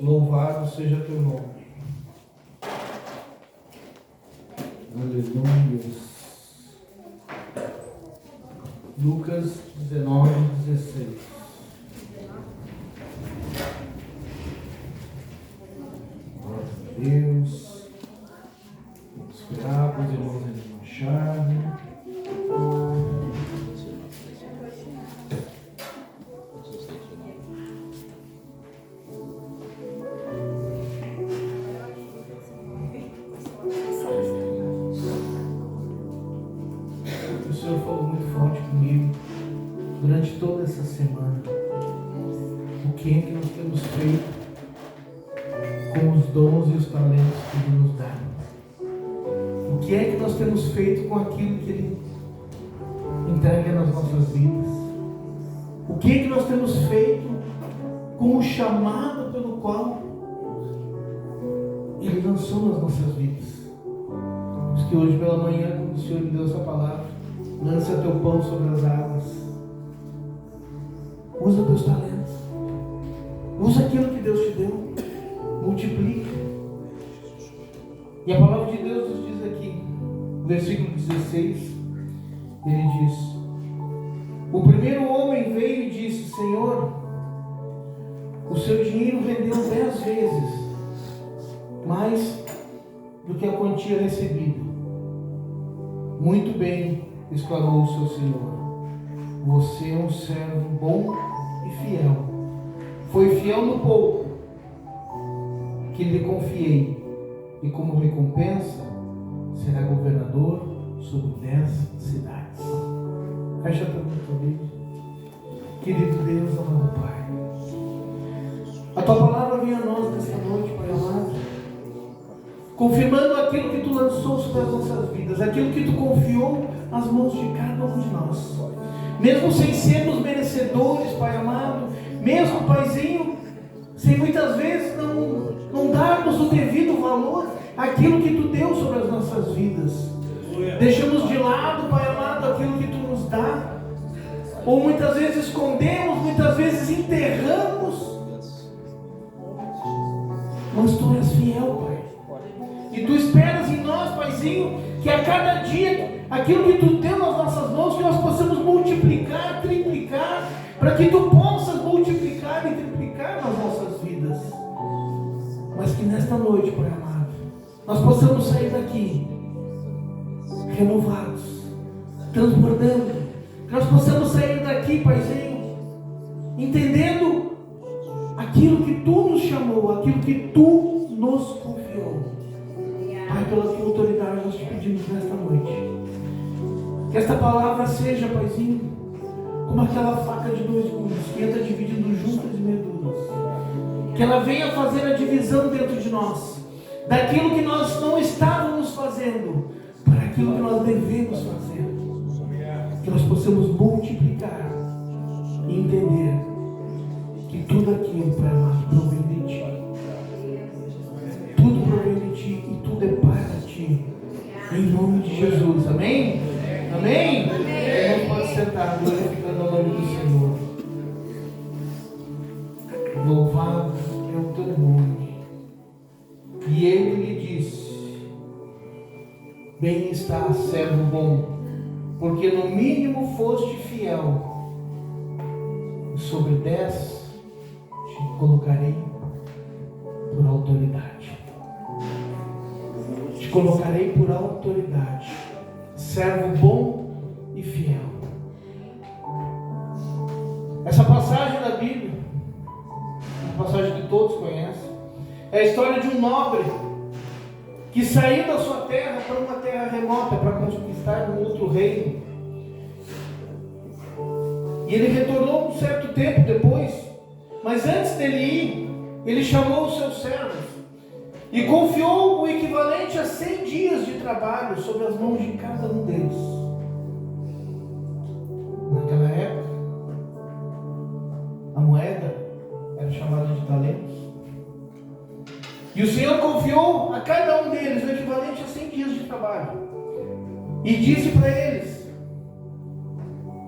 Louvado seja teu nome. Aleluia. Lucas 19:16. Glória a Deus. Vamos esperar para os irmãos acharem. O Senhor falou muito forte comigo durante toda essa semana. O que é que nós temos feito com os dons e os talentos que Ele nos dá? O que é que nós temos feito com aquilo que Ele entrega nas nossas vidas? O que é que nós temos feito com o chamado pelo qual Ele lançou nas nossas vidas? Por isso que hoje pela manhã, quando o Senhor me deu essa palavra, lança teu pão sobre as águas. Usa teus talentos. Usa aquilo que Deus te deu. Multiplica. E a palavra de Deus nos diz aqui, no versículo 16, ele diz: o primeiro homem veio e disse: Senhor, o seu dinheiro rendeu 10 vezes mais do que a quantia recebida. Muito bem, exclamou o seu Senhor, você é um servo bom e fiel. Foi fiel no pouco que lhe confiei, e como recompensa será governador sobre 10 cidades. Fecha a tua vida. Querido Deus, amado Pai, a tua palavra vem a nós nesta noite, Pai amado, confirmando aquilo que tu lançou sobre as nossas vidas, aquilo que tu confiou nas mãos de cada um de nós, mesmo sem sermos merecedores, Pai amado, mesmo, Paizinho, sem muitas vezes não darmos o devido valor àquilo que tu deu sobre as nossas vidas. Deixamos de lado, Pai amado, aquilo que tu nos dá, ou muitas vezes escondemos, muitas vezes enterramos, mas tu és fiel, Pai. E tu esperas em nós, Paizinho, que a cada dia, aquilo que tu deu nas nossas mãos, que nós possamos multiplicar, triplicar, para que tu possas multiplicar e triplicar nas nossas vidas. Mas que nesta noite, Pai amado, nós possamos sair daqui renovados, transbordando, que nós possamos sair daqui, Paizinho, entendendo aquilo que tu nos chamou, aquilo que tu nos confiou. Pai, pela tua autoridade nós te pedimos nesta noite, que esta palavra seja, Paizinho, como aquela faca de 2 gumes que entra dividindo juntas e medulas, que ela venha fazer a divisão dentro de nós, daquilo que nós não estávamos fazendo, para aquilo que nós devemos fazer, que nós possamos multiplicar e entender que tudo aquilo, Pai amado, provém de Ti. Tudo provém de Ti e tudo é para Ti. Em nome de Jesus. Amém? Amém? Amém. Pode sentar, glorificando o nome do Senhor. Louvado é o teu nome. E ele lhe disse: bem está, servo bom, porque no mínimo foste fiel, e sobre 10 te colocarei por autoridade. Te colocarei por autoridade, servo bom e fiel. Essa passagem da Bíblia, uma passagem que todos conhecem, é a história de um nobre que saiu da sua terra para uma terra remota para conquistar um outro reino. E ele retornou um certo tempo depois, mas antes dele ir, ele chamou os seus servos e confiou o equivalente a 100 dias de trabalho sobre as mãos de cada um deles. Naquela época, a moeda era chamada de talentos. E o Senhor confiou a cada um deles o equivalente a 100 dias de trabalho. E disse para eles,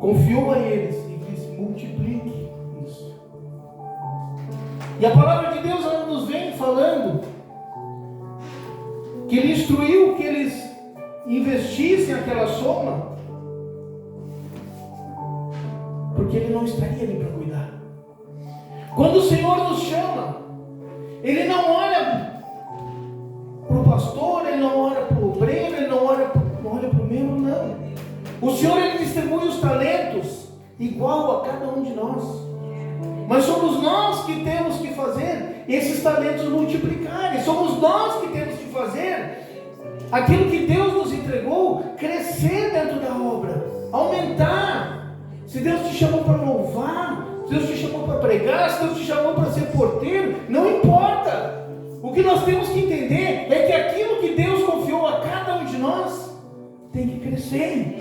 confiou a eles e disse: multiplique isso. E a palavra de Deus ela nos vem falando que Ele instruiu que eles investissem aquela soma, porque Ele não estaria ali para cuidar. Quando o Senhor nos chama, Ele não olha para o pastor, Ele não olha para o obreiro, Ele não olha para o membro, não. O Senhor, Ele distribui os talentos igual a cada um de nós. Mas somos nós que temos que fazer esses talentos multiplicarem. Somos nós que temos que fazer aquilo que Deus nos entregou crescer dentro da obra, aumentar. Se Deus te chamou para louvar, se Deus te chamou para pregar, se Deus te chamou para ser porteiro, não importa. O que nós temos que entender é que aquilo que Deus confiou a cada um de nós tem que crescer.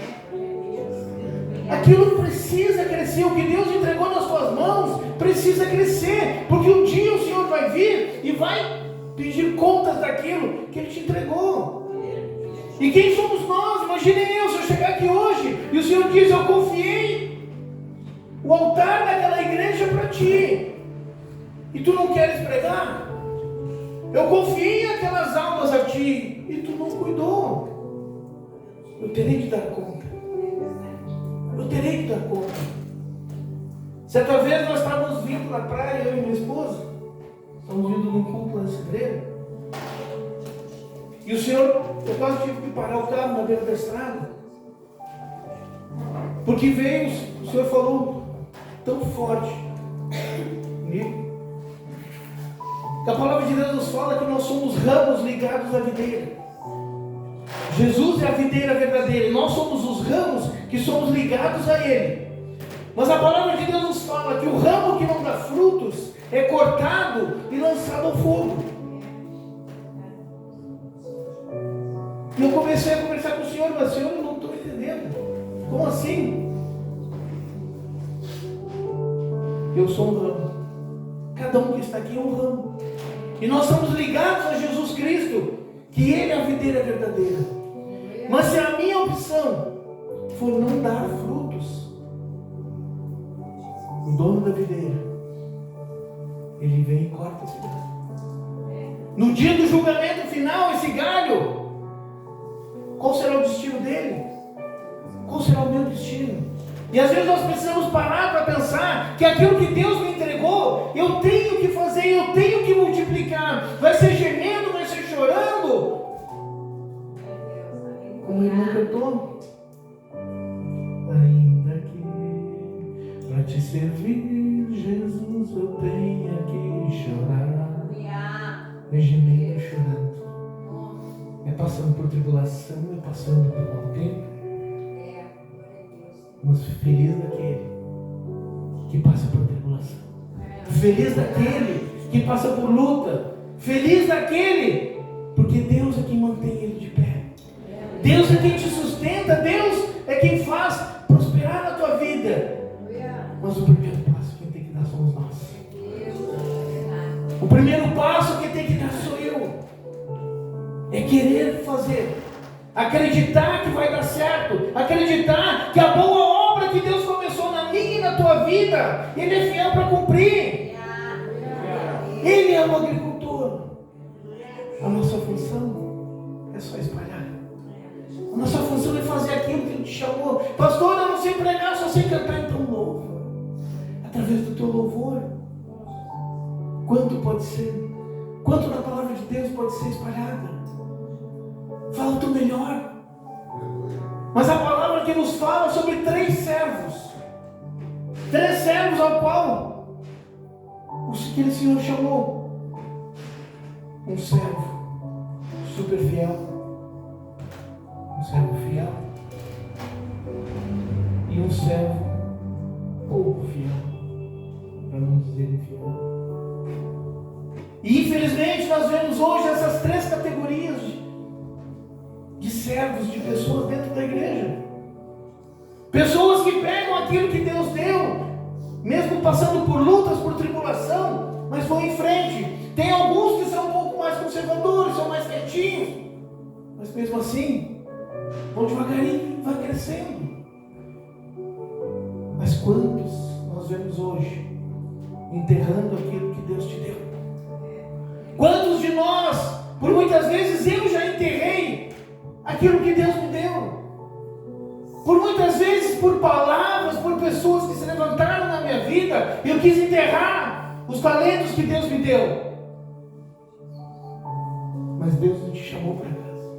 Aquilo precisa crescer. O que Deus entregou nas suas mãos precisa crescer, porque um dia o Senhor vai vir e vai pedir contas daquilo que Ele te entregou. E quem somos nós? Imaginem eu, se eu chegar aqui hoje e o Senhor diz: eu confiei o altar daquela igreja para ti, e tu não queres pregar? Eu confiei aquelas almas a ti e tu não cuidou. Eu terei que dar conta. Eu terei que dar conta. Certa vez nós estávamos vindo na praia, eu e minha esposa, estamos vindo num culto na cidreira, e o Senhor, eu quase tive que parar o carro na beira da estrada, porque veio, o Senhor falou tão forte comigo, que a palavra de Deus nos fala que nós somos ramos ligados à videira. Jesus é a videira verdadeira, e nós somos os ramos que somos ligados a Ele. Mas a palavra de Deus nos fala que o ramo que não dá frutos é cortado e lançado ao fogo. E eu comecei a conversar com o Senhor, mas Senhor, eu não estou entendendo. Como assim? Eu sou um ramo. Cada um que está aqui é um ramo. E nós somos ligados a Jesus Cristo, que Ele é a videira verdadeira. Mas se a minha opção for não dar frutos, o dono da videira, ele vem e corta esse galho. No dia do julgamento final, esse galho, qual será o destino dele? Qual será o meu destino? E às vezes nós precisamos parar para pensar que aquilo que Deus me entregou, eu tenho que fazer, eu tenho que multiplicar. Vai ser gemendo, vai ser chorando, como o irmão cantou. Ainda que para te servir, Jesus, eu tenho que chorar. É gemendo, chorando. É passando por tribulação, é passando por contento. Mas feliz daquele que passa por tribulação. Feliz daquele que passa por luta. Feliz daquele, porque Deus é quem mantém ele de pé. Deus é quem te sustenta. Deus é quem faz prosperar na tua vida. Mas o primeiro passo quem tem que dar somos nós. O primeiro passo quem tem que dar sou eu. É querer fazer. Acreditar que vai dar certo. Acreditar que a boa obra que Deus começou na minha e na tua vida, Ele é fiel para cumprir. Ele é o agricultor. A nossa função é só espalhar. A nossa função é fazer aquilo que Ele te chamou. Pastor, eu não sei pregar, só sei cantar. Então louva. Através do teu louvor, quanto pode ser? Quanto da palavra de Deus pode ser espalhada? Fala o teu melhor. Mas a palavra que nos fala sobre 3 servos. 3 servos ao qual aquele Senhor chamou. Um servo super fiel. Um servo fiel. E um servo pouco fiel. Para não dizer infiel. E infelizmente nós vemos hoje essas 3 categorias de servos, de pessoas dentro da igreja. Pessoas que pegam aquilo que Deus deu, mesmo passando por lutas, por tribulação, mas vão em frente. Tem alguns que são um pouco mais conservadores, são mais quietinhos, mas mesmo assim, vão devagarinho, vai crescendo. Mas quantos nós vemos hoje enterrando aquilo que Deus te deu. Quantos de nós, por muitas vezes eu já enterrei aquilo que Deus me deu? Por muitas vezes, por palavras, por pessoas que se levantaram na minha vida, eu quis enterrar os talentos que Deus me deu. Mas Deus não te chamou para casa.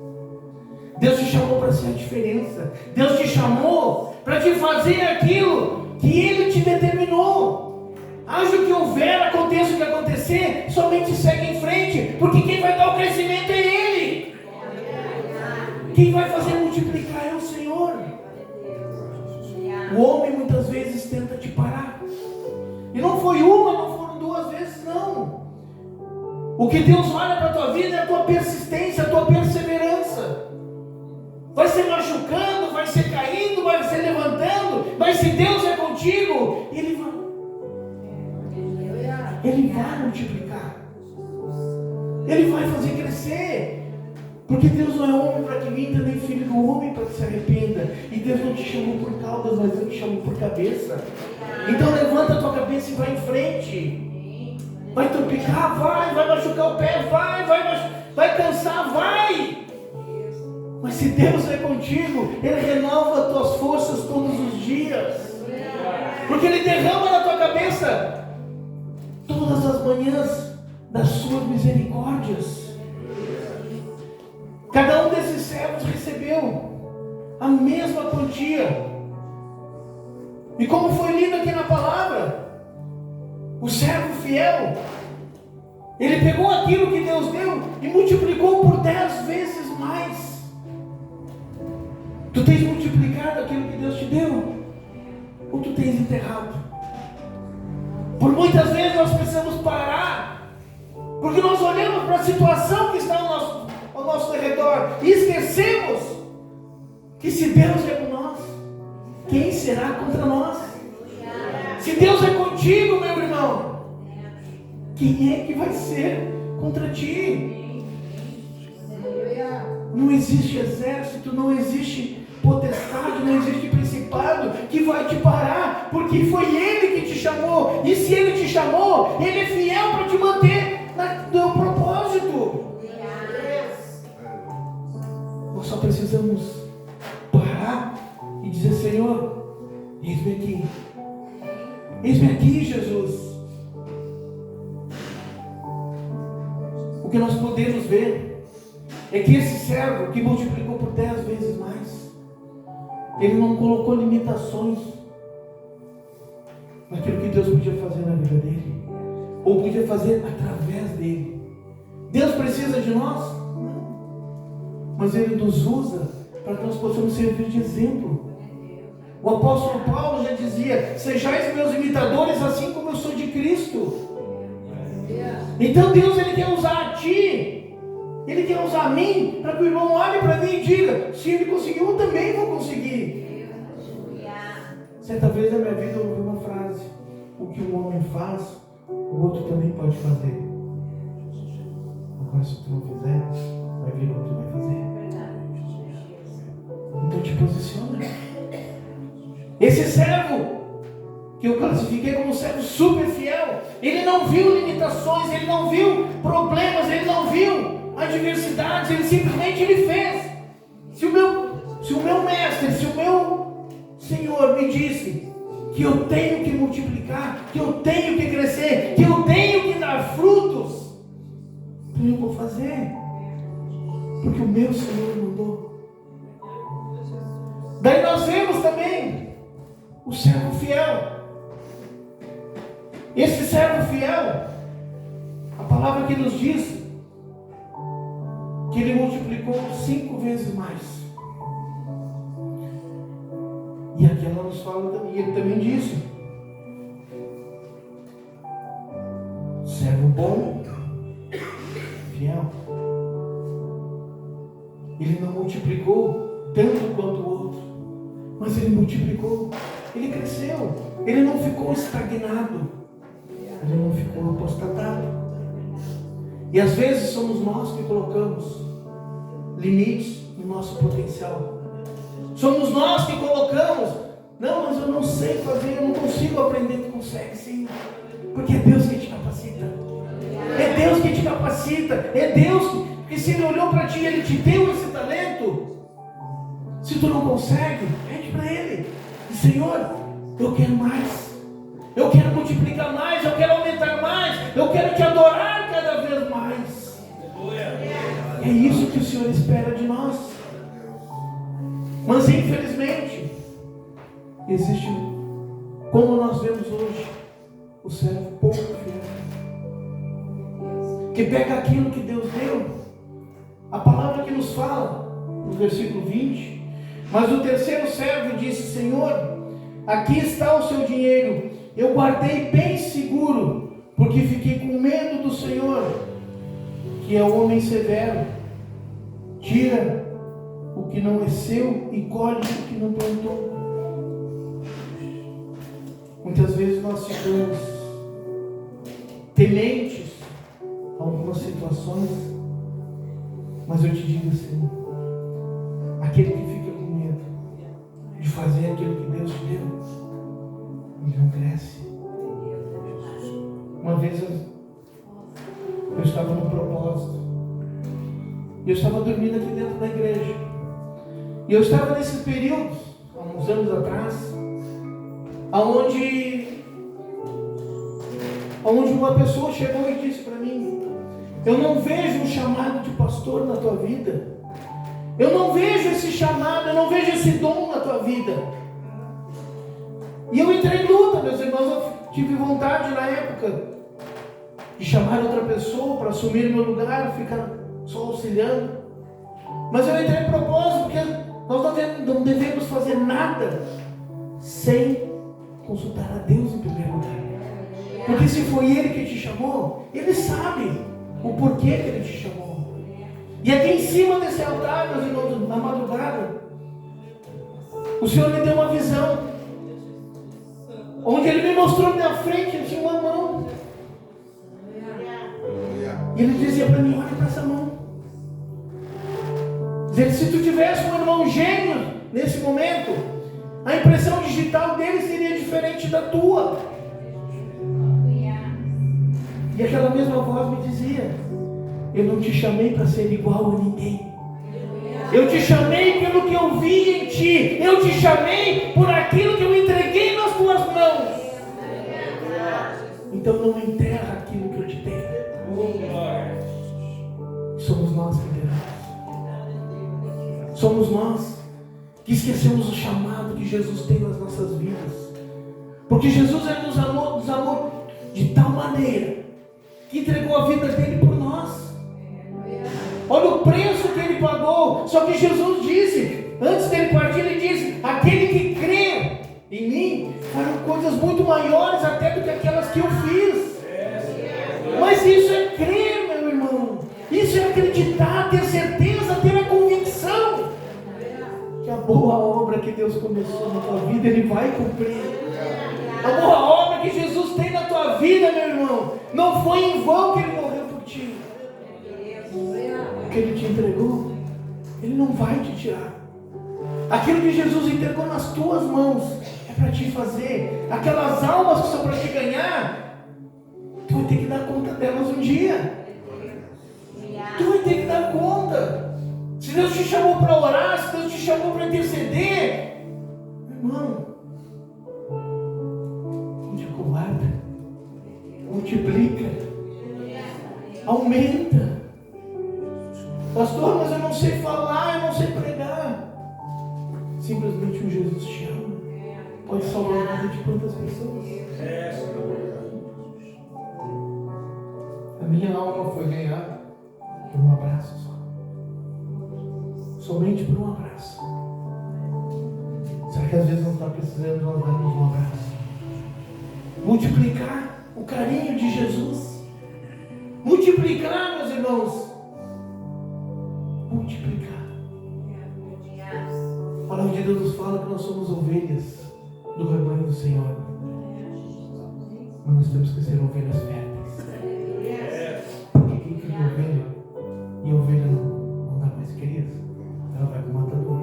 Deus te chamou para ser a diferença. Deus te chamou para te fazer aquilo que Ele te determinou. Haja o que houver, aconteça o que acontecer, somente segue em frente, porque quem vai dar o crescimento é Ele. Quem vai fazer multiplicar é o Senhor. O homem muitas vezes tenta te parar. E não foi uma, não foram duas vezes, não. O que Deus olha para a tua vida é a tua persistência, a tua perseverança. Vai ser machucando, vai ser caindo, vai ser levantando, mas se Deus é contigo, Ele vai multiplicar. Ele vai fazer crescer. Porque Deus não é homem para que minta, nem filho do homem para que se arrependa. E Deus não te chamou por caudas, mas Ele te chamou por cabeça. Então levanta a tua cabeça e vai em frente. Vai tropicar, vai machucar o pé, vai cansar, vai. Mas se Deus é contigo, Ele renova as tuas forças todos os dias. Porque Ele derrama na tua cabeça todas as manhãs das suas misericórdias. Cada um desses servos recebeu a mesma quantia. E como foi lido aqui na palavra, o servo fiel, ele pegou aquilo que Deus deu e multiplicou por 10 vezes mais. Tu tens multiplicado aquilo que Deus te deu? Ou tu tens enterrado? Por muitas vezes nós precisamos parar, porque nós olhamos para a situação que está ao nosso redor e esquecemos que se Deus é com nós, quem será contra nós? Se Deus é contigo, meu irmão, quem é que vai ser contra ti? Não existe exército, não existe potestade, não existe principado que vai te parar, porque foi Ele que te chamou, e se Ele te chamou, Ele é fiel para te manter no teu propósito. Nós só precisamos parar e dizer: Senhor, eis-me aqui, Jesus. O que nós podemos ver é que esse servo que multiplicou por 10 vezes mais, ele não colocou limitações naquilo que Deus podia fazer na vida dele, ou podia fazer através dele. Deus precisa de nós? Não. Mas Ele nos usa para que nós possamos servir de exemplo. O apóstolo Paulo já dizia: sejais meus imitadores, assim como eu sou de Cristo. Então Deus, Ele quer usar a ti, Ele quer usar a mim, para que o irmão olhe para mim e diga: se ele conseguiu, eu também vou conseguir. Certa vez na minha vida eu ouvi uma frase: o que um homem faz, o outro também pode fazer. Agora, se tu não fizer, vai ver o que tu vai fazer. Então te posiciona. Esse servo que eu classifiquei como um servo super fiel, ele não viu limitações, ele não viu problemas, ele não viu adversidades, ele simplesmente fez. Se o meu mestre, se o meu Senhor me disse que eu tenho que multiplicar, que eu tenho que crescer, que eu tenho que dar frutos, então eu vou fazer, porque o meu Senhor mandou. Daí nós vemos também o servo fiel. Esse servo fiel, a palavra que nos diz que ele multiplicou 5 vezes mais. E aqui ela nos fala, e ele também disse: servo bom, fiel. Ele não multiplicou tanto quanto o outro, mas ele multiplicou, ele cresceu, ele não ficou estagnado, ele não ficou apostatado. E às vezes somos nós que colocamos limites no nosso potencial. Somos nós que colocamos: não, mas eu não sei fazer, eu não consigo aprender. Tu consegue sim. Porque é Deus que te capacita. É Deus que te capacita. É Deus que se Ele olhou para ti e Ele te deu esse talento. Se tu não consegue, pede para Ele. Diz, Senhor, eu quero mais. Eu quero multiplicar mais. Eu quero aumentar mais. Eu quero te adorar cada vez mais. É isso que o Senhor espera de nós. Mas infelizmente, existe, como nós vemos hoje, o servo pouco fiel, que pega aquilo que Deus deu. A palavra que nos fala, no versículo 20, mas o terceiro servo disse, Senhor, aqui está o seu dinheiro, eu guardei bem seguro, porque fiquei com medo do Senhor, que é o homem severo, tira o que não é seu e colhe o que não plantou. Muitas vezes nós ficamos tementes a algumas situações, mas eu te digo assim, aquele que fica com medo de fazer aquilo que Deus te deu, ele não cresce. Uma vez eu estava num propósito, e eu estava dormindo aqui dentro da igreja, e eu estava nesses períodos, há uns anos atrás, aonde uma pessoa chegou e disse para mim, eu não vejo um chamado de pastor na tua vida, eu não vejo esse chamado, eu não vejo esse dom na tua vida. E eu entrei em luta, meus irmãos, eu tive vontade na época de chamar outra pessoa para assumir o meu lugar, ficar só auxiliando, mas eu entrei em propósito, porque nós não devemos fazer nada sem consultar a Deus em primeiro lugar. Porque se foi Ele que te chamou, Ele sabe o porquê que Ele te chamou. E aqui em cima desse altar, meus irmãos, na madrugada, o Senhor me deu uma visão, onde Ele me mostrou na minha frente, Ele tinha uma mão. E Ele dizia para mim, olha para essa mão. Dizendo, se tu tivesse um irmão gênio nesse momento, a impressão digital dele seria diferente da tua. E aquela mesma voz me dizia, eu não te chamei para ser igual a ninguém. Eu te chamei pelo que eu vi em ti. Eu te chamei por aquilo que eu entreguei nas tuas mãos. Então não enterra aquilo que eu te dei. Somos nós que enterramos. Somos nós que esquecemos o chamado que Jesus tem nas nossas vidas. Porque Jesus nos amou de tal maneira que entregou a vida dele por nós. Olha o preço que ele pagou. Só que Jesus disse, antes dele partir, ele disse, aquele que crê em mim fará coisas muito maiores até do que aquelas que eu fiz. Mas isso é crer, meu irmão. Isso é acreditar, ter certeza, ter a convicção que a boa obra que Deus começou na tua vida, Ele vai cumprir. A boa obra que Jesus tem na tua vida, meu irmão, não foi em vão que Ele morreu por ti. O que Ele te entregou, Ele não vai te tirar. Aquilo que Jesus entregou nas tuas mãos é para te fazer. Aquelas almas que são para te ganhar, tu vai ter que dar conta delas um dia. Tu vai ter que dar conta. Se Deus te chamou para orar, se Deus te chamou para interceder, irmão, não te acovarda, multiplica, aumenta. Pastor, mas eu não sei falar, eu não sei pregar. Simplesmente o Jesus te ama. Pode salvar a vida de quantas pessoas? A minha alma foi ganhada por um abraço só. Somente por um abraço. Será que às vezes não está precisando nós darmos um abraço? Multiplicar o carinho de Jesus. Multiplicar, meus irmãos. Multiplicar. A palavra de Deus nos fala que nós somos ovelhas do rebanho do Senhor. Mas nós temos que ser ovelhas férteis. Porque quem cria ovelha, e a ovelha não dá mais criança, ela vai para o matador.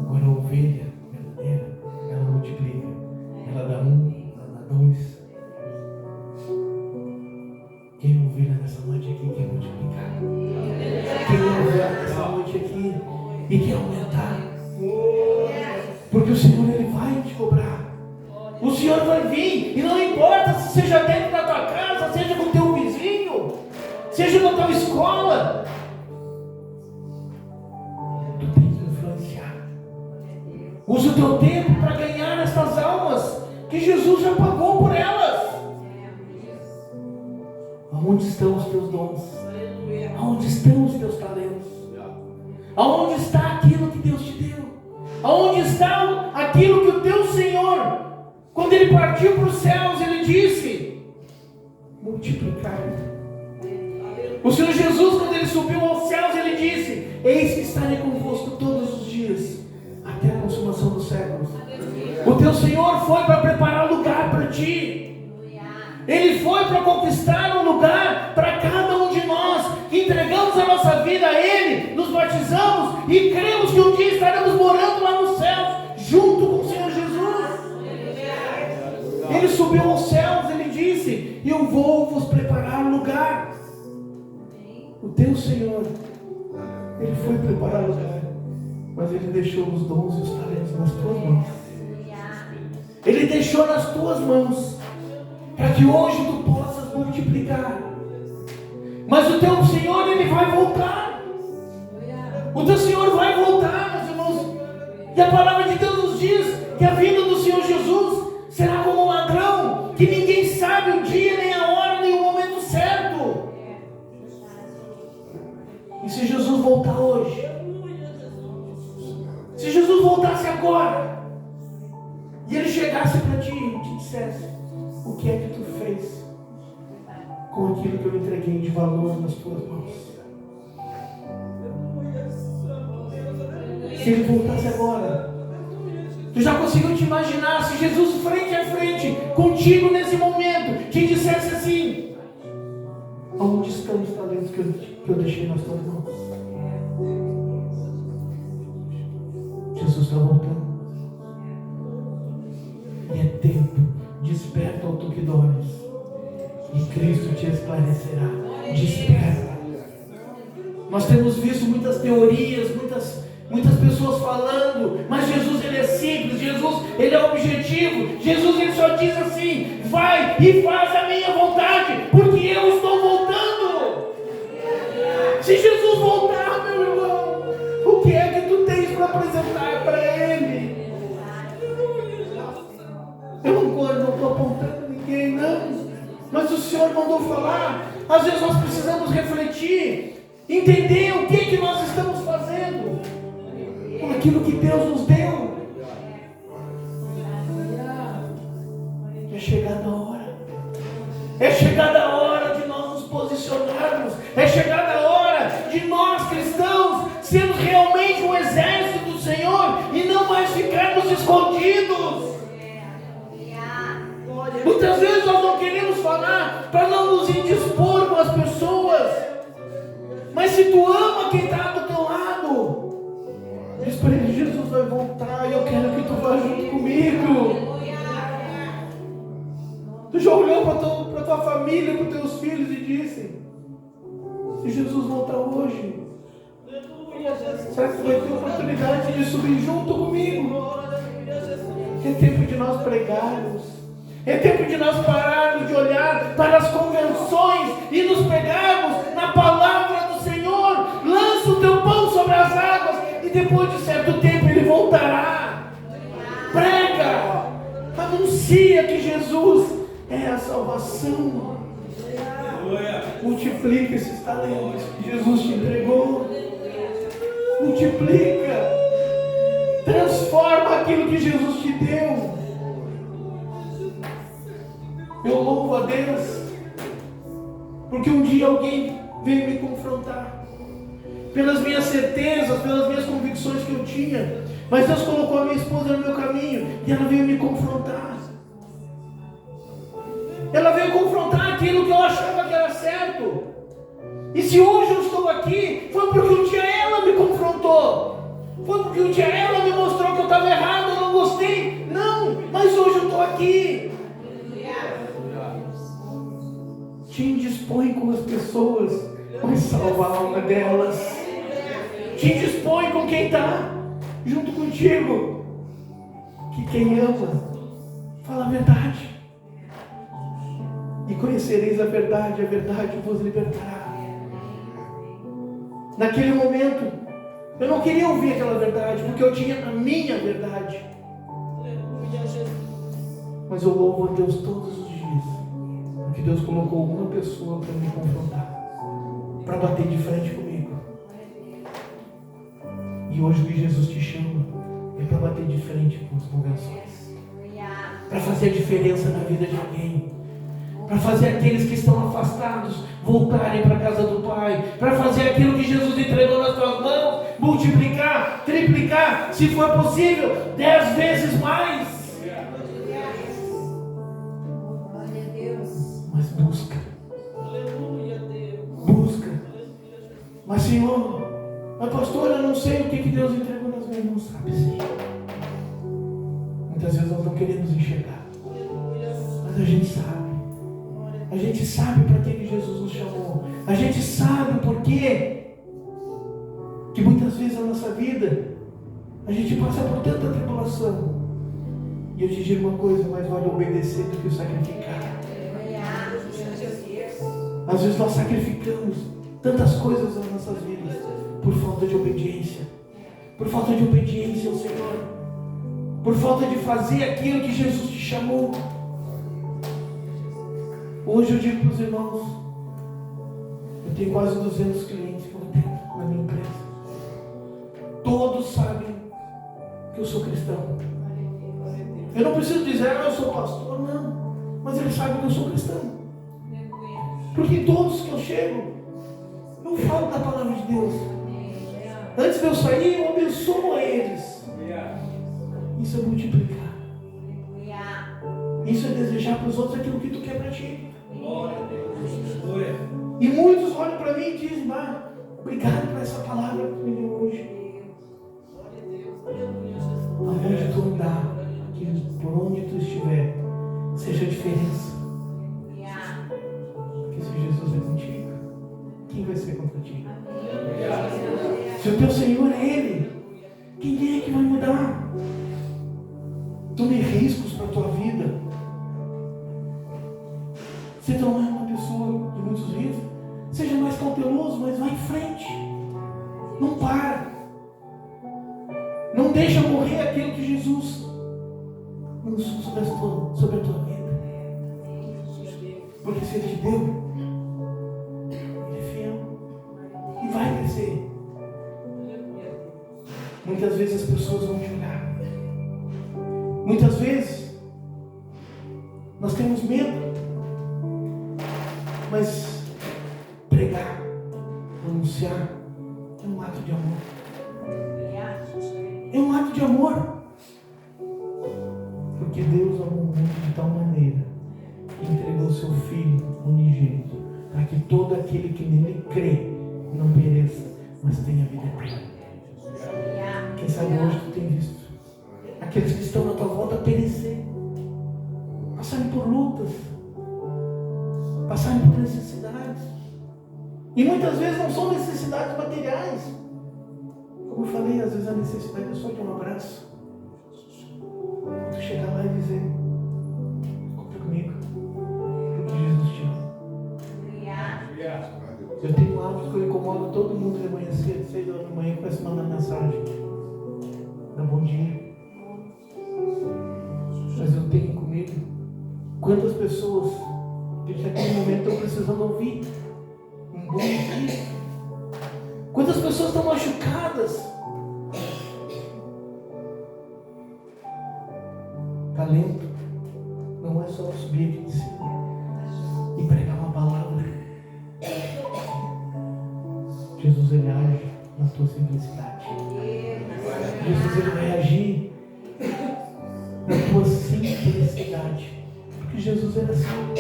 Agora a ovelha verdadeira, ela multiplica. Ela dá 1, ela dá 2, ovelha nessa noite aqui quer multiplicar. Quem é ovelha nessa noite aqui e quer aumentar. Porque o Senhor, Ele vai te cobrar. O Senhor vai vir, e não importa se seja dentro da tua casa, seja com o teu vizinho, seja na tua escola. Tu tem que influenciar. Usa o teu tempo para ganhar estas almas que Jesus já pagou por elas. Aonde estão os teus dons? Aonde estão os teus talentos? Aonde está aquilo que Deus te deu? Aonde está aquilo que o teu Senhor, quando Ele partiu para os céus, Ele disse: multiplicar. O Senhor Jesus, quando Ele subiu aos céus, Ele disse: eis que estarei convosco todos os dias, até a consumação dos séculos. O teu Senhor foi para preparar lugar para ti. Ele foi para conquistar um lugar para cada um de nós, que entregamos a nossa vida a Ele, nos batizamos e cremos que um dia estaremos morando lá nos céus, junto com o Senhor Jesus. Ele subiu aos céus, Ele disse: eu vou vos preparar lugar. O teu Senhor, Ele foi preparar lugar, mas Ele deixou os dons e os talentos nas tuas mãos. Ele deixou nas tuas mãos, para que hoje tu possas multiplicar. Mas o teu Senhor, Ele vai voltar. O teu Senhor vai voltar, meus irmãos. E a palavra de Deus nos diz que a vinda do Senhor Jesus será como um ladrão, que ninguém sabe o dia, nem a hora, nem o momento certo. E se Jesus voltar hoje, se Jesus voltasse agora, e Ele chegasse para ti e te dissesse: o que é que tu fez com aquilo que eu entreguei de valor nas tuas mãos? Se Ele voltasse agora, tu já conseguiu te imaginar se Jesus frente a frente contigo nesse momento te dissesse assim: aonde estão os talentos que eu deixei nas tuas mãos? Jesus está voltando. E é tempo. Desperta, ó tu que dormes, e Cristo te esclarecerá. Desperta. Nós temos visto muitas teorias, muitas pessoas falando, mas Jesus, Ele é simples. Jesus, Ele é objetivo. Jesus, Ele só diz assim: vai e faz a minha vontade, porque eu estou voltando. Se Jesus voltar, meu irmão, o que é que tu tens para apresentar para Ele? Eu não estou apontando ninguém, não. Mas o Senhor mandou falar. Às vezes nós precisamos refletir, entender o que nós estamos fazendo com aquilo que Deus nos deu. É chegada a hora. É chegada a hora de nós nos posicionarmos. É chegada a hora de nós, cristãos, sermos realmente um exército do Senhor e não mais ficarmos escondidos. Muitas vezes nós não queremos falar para não nos indispor com as pessoas. Mas se tu ama quem está do teu lado, diz para ele: Jesus vai voltar e eu quero que tu vá junto comigo. Tu já olhou para tua família, para os teus filhos e disse: se Jesus voltar hoje, será que tu vai ter a oportunidade de subir junto comigo? É tempo de nós pregarmos. É tempo de nós pararmos de olhar para as convenções e nos pegarmos na palavra do Senhor. Lança o teu pão sobre as águas e depois de certo tempo Ele voltará. Prega, anuncia que Jesus é a salvação. Multiplica esses talentos que Jesus te entregou. Multiplica. Transforma aquilo que Jesus te deu. Eu louvo a Deus, porque um dia alguém veio me confrontar, pelas minhas certezas, pelas minhas convicções que eu tinha, mas Deus colocou a minha esposa no meu caminho, e ela veio me confrontar. Ela veio confrontar aquilo que eu achava que era certo, e se hoje eu estou aqui, foi porque um dia ela me confrontou, foi porque um dia ela me mostrou que eu estava errado, eu não gostei, não, mas hoje eu estou aqui. Te indispor indispõe com as pessoas, mas salva a alma delas. Te indispõe com quem está junto contigo, que quem ama, fala a verdade. E conhecereis a verdade vos libertará. Naquele momento, eu não queria ouvir aquela verdade, porque eu tinha a minha verdade. Mas eu louvo a Deus todos os dias, porque Deus colocou alguma pessoa para me confrontar, para bater de frente comigo. E hoje o que Jesus te chama é para bater de frente com as convenções, para fazer a diferença na vida de alguém, para fazer aqueles que estão afastados voltarem para a casa do Pai, para fazer aquilo que Jesus entregou nas tuas mãos, multiplicar, triplicar, se for possível, 10 vezes mais. Mas busca. Mas Senhor, mas pastor, eu não sei o que Deus entregou nas minhas mãos. Sabe sim. Muitas vezes nós não queremos enxergar, mas a gente sabe. A gente sabe para que Jesus nos chamou. A gente sabe o porquê que muitas vezes na nossa vida a gente passa por tanta tribulação. E eu te digo uma coisa, mais vale obedecer do que sacrificar. Às vezes nós sacrificamos tantas coisas nas nossas vidas por falta de obediência. Por falta de obediência ao Senhor. Por falta de fazer aquilo que Jesus te chamou. Hoje eu digo para os irmãos, eu tenho quase 200 clientes que eu atendo na minha empresa. Todos sabem que eu sou cristão. Eu não preciso dizer, eu sou pastor, não. Mas eles sabem que eu sou cristão. Porque todos que eu chego, eu falo da palavra de Deus. Antes de eu sair, eu abençoo a eles. Isso é multiplicar. Isso é desejar para os outros aquilo que tu quer para ti. E muitos olham para mim e dizem, obrigado por essa palavra que tu me deu hoje. Aonde tu andar, por onde tu estiver, seja a diferença. Porque se Jesus é contigo, quem vai ser contra ti? Se o teu Senhor é Ele, quem é que vai mudar? Tome riscos para a tua vida. Se tu não é uma pessoa de muitos riscos, seja mais cauteloso, mas vá em frente. Não para. Não deixa morrer aquilo que Jesus lançou sobre a tua vida. Porque se Ele te deu, Ele é fiel. E vai crescer. Muitas vezes as pessoas vão te olhar. Muitas vezes nós temos medo. Mas pregar, anunciar, é um ato de amor. É um ato de amor. Porque Deus amou o mundo de tal maneira que entregou seu Filho unigênito, para que todo aquele que nele crê não pereça, mas tenha vida eterna. Quem sabe hoje tu tem visto aqueles que estão na tua volta perecer, passarem por lutas, passarem por necessidades. E muitas vezes não são necessidades materiais. Como eu falei, às vezes a necessidade é só de um abraço. Tu chegar lá e dizer, conta comigo, porque Jesus te ama. Eu tenho um hábito que eu incomodo todo mundo de manhã cedo, 6 horas da manhã, começo a mandar mensagem. Dá bom dia. Mas eu tenho comigo quantas pessoas que naquele momento estão precisando ouvir um bom dia. Quantas pessoas estão machucadas? Talento não é só subir aqui de cima e pregar uma palavra. Jesus, Ele age na tua simplicidade. Jesus, Ele vai agir na tua simplicidade. Porque Jesus era assim.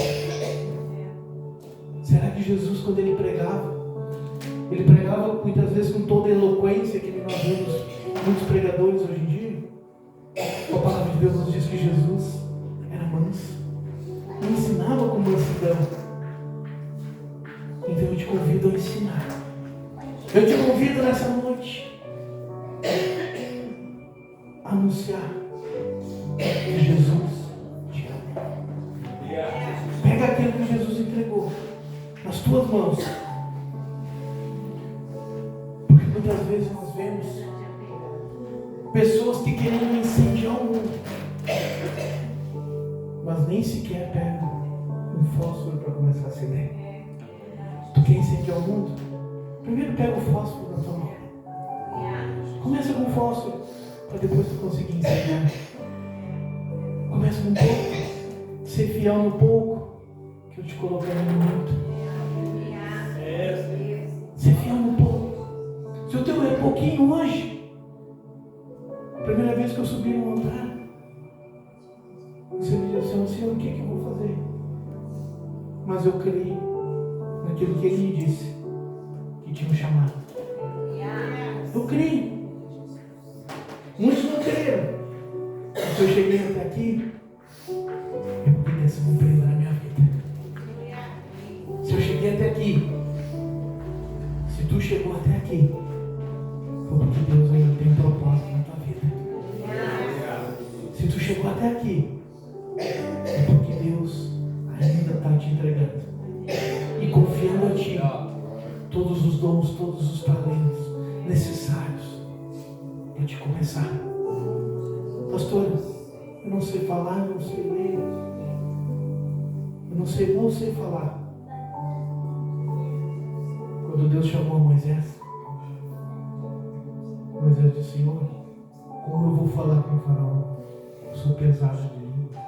Será que Jesus, quando Ele pregava muitas vezes com toda a eloquência que nós vemos muitos pregadores hoje em dia? A palavra de Deus nos diz que Jesus era manso. Ele ensinava com mansidão. Então eu te convido a ensinar. Eu te convido nessa noite a anunciar que Jesus te ama. Pega aquilo que Jesus entregou nas tuas mãos. Porque muitas vezes nós vemos pessoas que querem incendiar o mundo, mas nem sequer pegam um fósforo para começar a acender. Tu quer incendiar o mundo? Primeiro pega o fósforo na tua mão. Começa com o fósforo, para depois tu conseguir incendiar. Começa com um pouco. Ser fiel no pouco, que eu te coloquei no muito. Ser fiel no pouco. Se o teu é pouquinho hoje, primeira vez que eu subi no altar, você me disse assim, Senhor, o que eu vou fazer? Mas eu criei naquilo que Ele me disse, que tinha me chamado. Eu criei. Muitos não creram. Se eu cheguei até aqui, é porque tem essa cumprida na minha vida. Se eu cheguei até aqui, se tu chegou até aqui, foi porque Deus ainda tem um propósito na tua vida. Se tu chegou até aqui, é porque Deus ainda está te entregando e confiando a ti todos os dons, todos os talentos necessários para te começar. Pastor, eu não sei falar, eu não sei ler, eu não sei falar. Quando Deus chamou Moisés disse, Senhor, como eu vou falar com o faraó? Eu sou pesado de língua.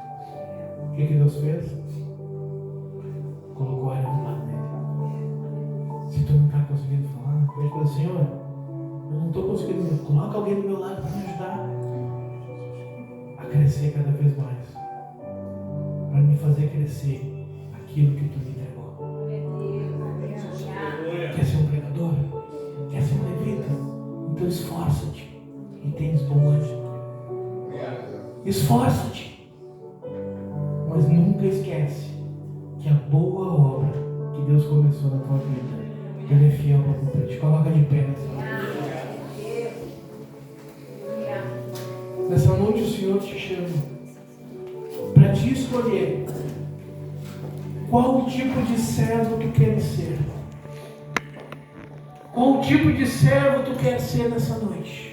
O que Deus fez? Colocou a arma lá nele. Se tu não está conseguindo falar, ele falou, Senhor, eu não estou conseguindo. Coloca alguém do meu lado para me ajudar a crescer cada vez mais, para me fazer crescer aquilo que tu me entregou. Quer ser um pregador? Quer ser um levita? Então esforça-te e tens bom ânimo. Esforça-te, mas nunca esquece que a boa obra que Deus começou na tua vida, Ele é fiel para cumprir. Te coloca de pé nessa noite. Nessa noite o Senhor te chama para te escolher qual tipo de servo tu queres ser. Qual tipo de servo tu queres ser nessa noite?